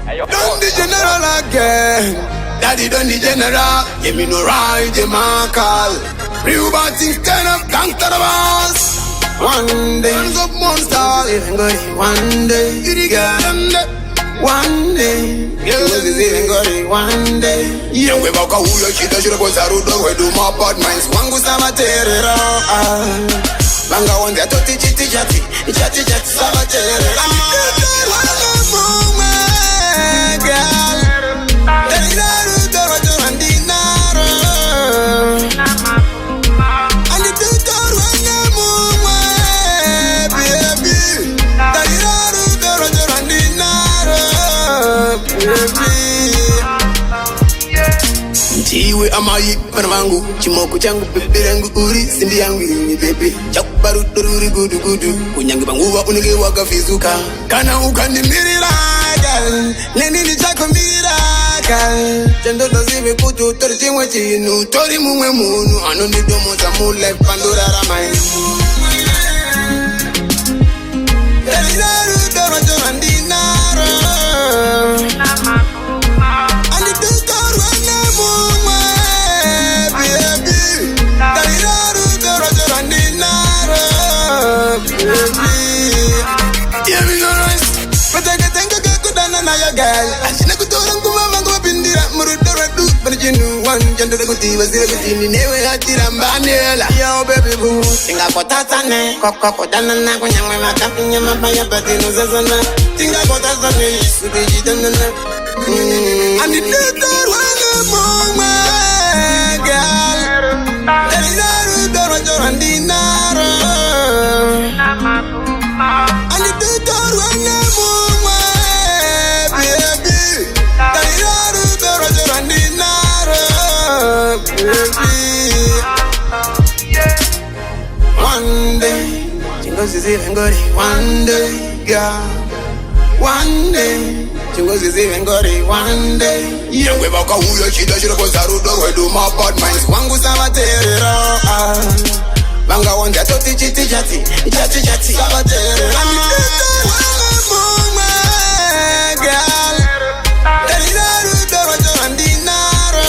Done the general again. Daddy done the general. Give me no ride, the man call. Real bad things turn up, gangster the boss. One day, turns up monster. Even going one day, you the girl. One day, girls is even going one day. Young we baka huyo shida shida kwa sarudo we do my bad minds. Wangu sama terera. Banga wanzi atoti chiti chati sama terera. Girl, Chiwe amayi panwangu chimoko changu bebe yangu uri simbi yangu ni bebe chakubaru tururi gudu gudu kunyangi banguwa unige wakafizuka kana ukanimirira gal neni ni chakumbira gal chendo dozive kutu tori chimwe chinu tori mumwe munu anondi domo za mule pandura ramai Elizaru doro jorandinaro Yo baby boo, tinga kota tane, koko dana na kunyangwe makapinya mabaya batinu zazana. Tinga kota tane, subi dana na. And the doctor wanna move my girl. Elizaru doro jorandinaro. And the doctor wanna move my baby. Elizaru doro jorandinaro, baby. One day, Chingos is even good. One day, girl. One day, Chingos is even good. One day. Young we baka huyo shida shida kwa sarudo we do my bad minds. Wangu sama terera. Banga wanja toti chiti chati sama terera. Girl, Elizaru doro jorandinaro.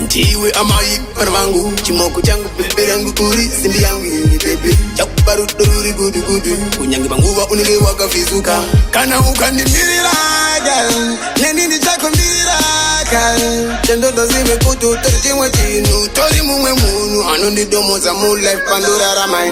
Chiwe amayi panwangu chimoko changu bebe yangu uri simbi yangu ni bebe chakubaru tururi gudu gudu kunyangi banguwa unige wakafizuka kana ukanimirira gal neni ni chakumbira gal chendo dozive kutu tori chimwe chinu tori mumwe munu anondi domo za mule pandura ramai